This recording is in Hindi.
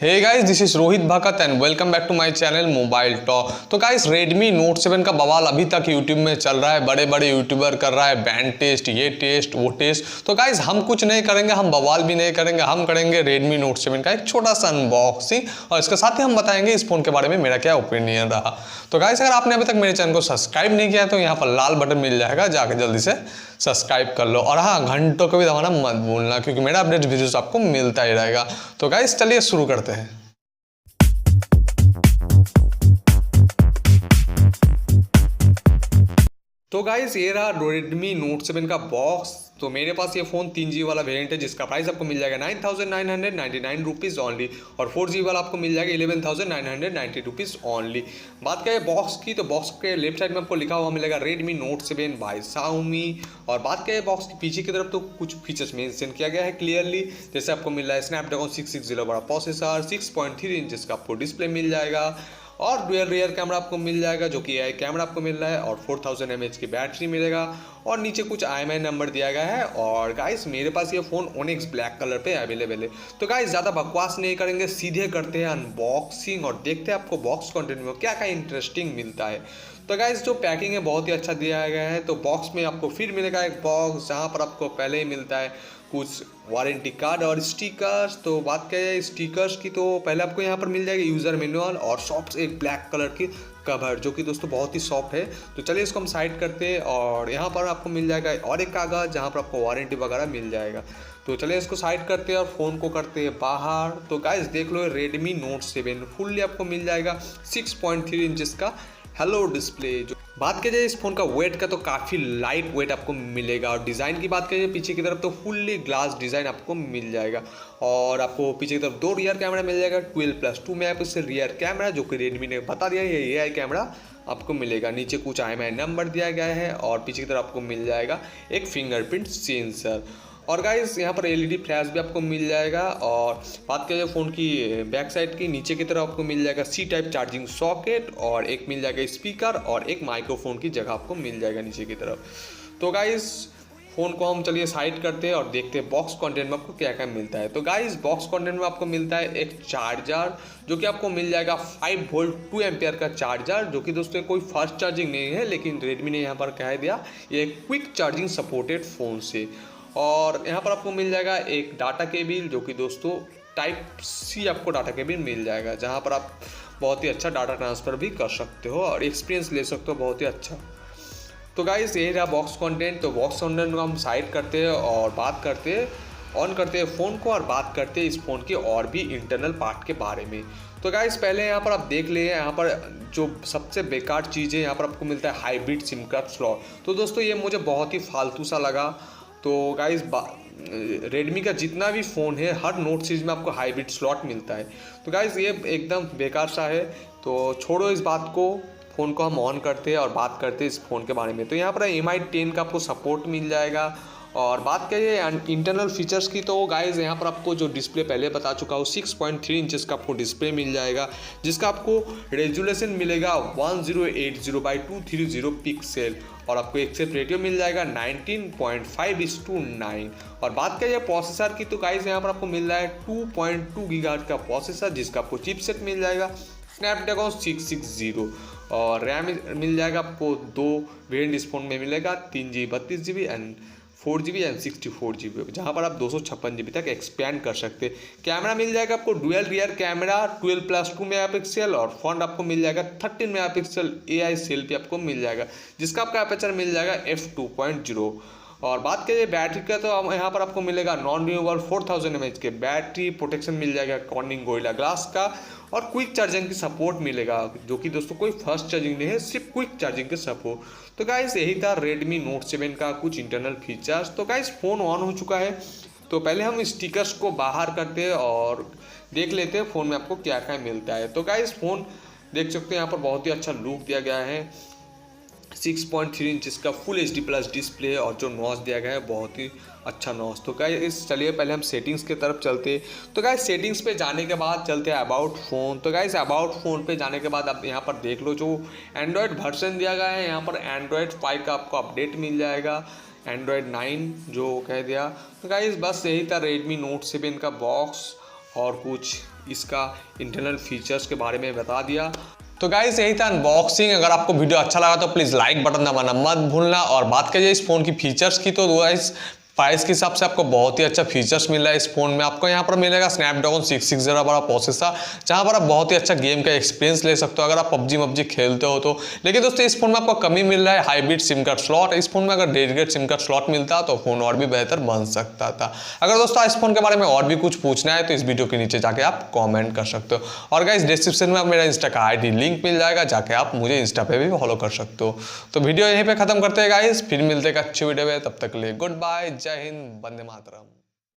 Hey guys, this is Rohit Bhagat and welcome back to my channel mobile talk. तो गाइस, Redmi Note 7 का बवाल अभी तक यूट्यूब में चल रहा है। बड़े बड़े यूट्यूबर कर रहा है बैंड टेस्ट, ये टेस्ट वो टेस्ट। तो गाइस, हम कुछ नहीं करेंगे, हम बवाल भी नहीं करेंगे, हम करेंगे Redmi Note 7 का एक छोटा सा अनबॉक्सिंग और इसके साथ ही हम बताएंगे इस फोन के बारे में मेरा क्या ओपिनियन रहा। तो गाइस, अगर आपने अभी तक मेरे चैनल को सब्सक्राइब नहीं किया तो यहाँ पर लाल बटन मिल जाएगा, जाकर जल्दी से सब्सक्राइब कर लो। और हाँ, घंटों को भी दबाना मत भूलना, क्योंकि मेरा अपडेट वीडियोस आपको मिलता ही रहेगा। तो गाइस, चलिए शुरू करते हैं। तो गाइस, ये रहा Redmi Note 7 का बॉक्स। तो मेरे पास ये फ़ोन 3G वाला वेरिएंट है, जिसका प्राइस आपको मिल जाएगा 9,999 रुपीज़ ऑनली, और 4G वाला आपको मिल जाएगा 11,990 रुपीज़ ऑनली। बात करें बॉक्स की, तो बॉक्स के लेफ्ट साइड में आपको लिखा हुआ मिलेगा Redmi Note 7 बाय Xiaomi। और बात करें बॉक्स के पीछे की तरफ, तो कुछ फीचर्स मेंशन किया गया है क्लियरली। जैसे आपको मिल रहा है स्नैपड्रैगन 660 बड़ा प्रोसेसर, 6.3 इंचेस का आपको डिस्प्ले मिल जाएगा, और डुअल रियर कैमरा आपको मिल जाएगा जो कि AI कैमरा आपको मिल रहा है, और 4000 mAh की बैटरी मिलेगा, और नीचे कुछ IMEI नंबर दिया गया है। और गाइस, मेरे पास ये फ़ोन ओनिक्स ब्लैक कलर पे अवेलेबल है। तो गाइस, ज़्यादा बकवास नहीं करेंगे, सीधे करते हैं अनबॉक्सिंग और देखते हैं आपको बॉक्स कंटेंट में क्या क्या इंटरेस्टिंग मिलता है। तो गाइस, जो पैकिंग है बहुत ही अच्छा दिया गया है। तो बॉक्स में आपको फिर मिलेगा एक बॉक्स, जहाँ पर आपको पहले ही मिलता है कुछ वारंटी कार्ड और स्टिकर्स। तो बात करें स्टिकर्स की, तो पहले आपको यहाँ पर मिल जाएगी यूज़र मैनुअल और सॉफ्ट एक ब्लैक कलर की कवर, जो कि दोस्तों बहुत ही सॉफ्ट है। तो चलिए इसको हम साइड करते हैं, और यहाँ पर आपको मिल जाएगा और एक कागज़ जहाँ पर आपको वारंटी वगैरह मिल जाएगा। तो चलिए इसको साइड करते हैं और फ़ोन को करते हैं बाहर। तो गाइस, देख लो Redmi Note 7 फुल्ली आपको मिल जाएगा 6.3 इंचेस का हेलो डिस्प्ले। जो बात की जाए इस फोन का वेट का, तो काफ़ी लाइट वेट आपको मिलेगा। और डिज़ाइन की बात करें पीछे की तरफ, तो फुल्ली ग्लास डिज़ाइन आपको मिल जाएगा। और आपको पीछे की तरफ 2 रियर कैमरा मिल जाएगा, 12+2 मेगापिक्सल रियर कैमरा, जो कि Redmi ने बता दिया है ये AI कैमरा आपको मिलेगा। नीचे कुछ IMEI नंबर दिया गया है, और पीछे की तरफ आपको मिल जाएगा एक फिंगरप्रिंट सेंसर। और गाइस, यहाँ पर LED फ्लैश भी आपको मिल जाएगा। और बात करें फ़ोन की बैक साइड की, नीचे की तरफ आपको मिल जाएगा C टाइप चार्जिंग सॉकेट, और एक मिल जाएगा स्पीकर, और एक माइक्रोफोन की जगह आपको मिल जाएगा नीचे की तरफ। तो गाइस, फ़ोन को हम चलिए साइड करते हैं और देखते हैं बॉक्स कंटेंट में आपको क्या क्या मिलता है। तो गाइस, बॉक्स कंटेंट में आपको मिलता है एक चार्जर, जो कि आपको मिल जाएगा 5 वोल्ट 2 एम्पियर का चार्जर, जो कि दोस्तों कोई फास्ट चार्जिंग नहीं है, लेकिन Redmi ने यहाँ पर कह दिया ये क्विक चार्जिंग सपोर्टेड फ़ोन से। और यहाँ पर आपको मिल जाएगा एक डाटा केबल, जो कि दोस्तों Type-C आपको डाटा केबल मिल जाएगा, जहाँ पर आप बहुत ही अच्छा डाटा ट्रांसफ़र भी कर सकते हो और एक्सपीरियंस ले सकते हो बहुत ही अच्छा। तो गाइस, यही रहा बॉक्स कंटेंट। तो बॉक्स कंटेंट को हम साइड करते हैं और बात करते हैं, ऑन करते हैं फ़ोन को और बात करते हैं इस फ़ोन के और भी इंटरनल पार्ट के बारे में। तो गाइस, पहले यहाँ पर आप देख ले, यहाँ पर जो सबसे बेकार चीज़ है, यहाँ पर आपको मिलता है हाइब्रिड सिम कार्ड स्लॉट। तो दोस्तों, ये मुझे बहुत ही फालतू सा लगा। तो गाइस, Redmi का जितना भी फ़ोन है, हर नोट सीरीज में आपको हाइब्रिड स्लॉट मिलता है। तो गाइस, ये एकदम बेकार सा है। तो छोड़ो इस बात को, फ़ोन को हम ऑन करते हैं और बात करते हैं इस फ़ोन के बारे में। तो यहाँ पर MI 10 का आपको सपोर्ट मिल जाएगा। और बात करिए इंटरनल फीचर्स की, तो गाइस, यहाँ पर आपको जो डिस्प्ले पहले बता चुका हूँ 6.3 इंचेस का आपको डिस्प्ले मिल जाएगा, जिसका आपको रेजोल्यूशन मिलेगा 1080x230 पिक्सल, और आपको एक्सेप्ट रेटियो मिल जाएगा 19.5:9। और बात करिए प्रोसेसर की, तो गाइस, यहाँ पर आपको मिल रहा है 2.2 गीगाहर्ट्ज़ का प्रोसेसर, जिसका आपको चिपसेट मिल जाएगा स्नैपड्रैगन 660, और रैम मिल जाएगा आपको 2 वेरिएंट इस फोन में मिलेगा, 3GB 32GB and 4GB and 64GB, जहाँ पर आप 256GB तक एक्सपैंड कर सकते हैं। कैमरा मिल जाएगा आपको डुअल रियर कैमरा 12+2 मेगापिक्सल, और फ्रंट आपको मिल जाएगा 13 मेगापिक्सल AI सेल्फी आपको मिल जाएगा, जिसका आपका अपर्चर मिल जाएगा f2.0। और बात करिए बैटरी का, तो यहाँ पर आपको मिलेगा नॉन रिन्यूएबल 4000 mAh के बैटरी, प्रोटेक्शन मिल जाएगा कॉर्निंग गोरिल्ला ग्लास का, और क्विक चार्जिंग की सपोर्ट मिलेगा, जो कि दोस्तों कोई फास्ट चार्जिंग नहीं है, सिर्फ क्विक चार्जिंग के सपोर्ट। तो गाइस, यही था Redmi Note 7 का कुछ इंटरनल फीचर्स। तो गाइस, फ़ोन ऑन हो चुका है। तो पहले हम स्टिकर्स को बाहर करते हैं और देख लेते हैं फ़ोन में आपको क्या क्या मिलता है। तो गाइस, फ़ोन देख सकते हैं यहाँ पर बहुत ही अच्छा लुक दिया गया है, 6.3 इंचेस का फुल HD+ डिस्प्ले, और जो नॉच दिया गया है बहुत ही अच्छा नॉच। तो गाइस, चलिए पहले हम सेटिंग्स की तरफ चलते हैं। तो गाइस, सेटिंग्स पे जाने के बाद चलते हैं अबाउट फ़ोन। तो गाइस, अबाउट फ़ोन पे जाने के बाद आप यहाँ पर देख लो, जो एंड्रॉयड वर्जन दिया गया है, यहाँ पर एंड्रॉयड 5 का आपको अपडेट मिल जाएगा, एंड्रॉयड 9 जो कह दिया। तो गाइस, बस यही था Redmi Note 7 का बॉक्स। और कुछ इसका इंटरनल फीचर्स के बारे में बता दिया। तो गाइस यही था अनबॉक्सिंग। अगर आपको वीडियो अच्छा लगा तो प्लीज़ लाइक बटन दबाना मत भूलना। और बात करिए इस फ़ोन की फीचर्स की, तो गाइस प्राइस के हिसाब से आपको बहुत ही अच्छा फीचर्स मिल रहा है इस फोन में। आपको यहाँ पर मिलेगा स्नैपड्रैगन 660 वाला प्रोसेसर, जहाँ पर आप बहुत ही अच्छा गेम का एक्सपीरियंस ले सकते हो अगर आप पबजी खेलते हो तो। लेकिन दोस्तों इस फोन में आपको कमी मिल रहा है हाइब्रिड सिम कार्ड स्लॉट। इस फोन में अगर डेडिकेटेड सिम कार्ड स्लॉट मिलता तो फोन और भी बेहतर बन सकता था। अगर दोस्तों इस फोन के बारे में और भी कुछ पूछना है तो इस वीडियो के नीचे जाके आप कॉमेंट कर सकते हो। और गाइस डिस्क्रिप्शन में मेरा इंस्टा का ID लिंक मिल जाएगा, जाके आप मुझे इंस्टा पे भी फॉलो कर सकते हो। तो वीडियो यहीं पे खत्म करते हैं गाइस, फिर मिलते हैं अच्छी वीडियो में। तब तक के लिए गुड बाय, जय हिंद, वंदे मातरम।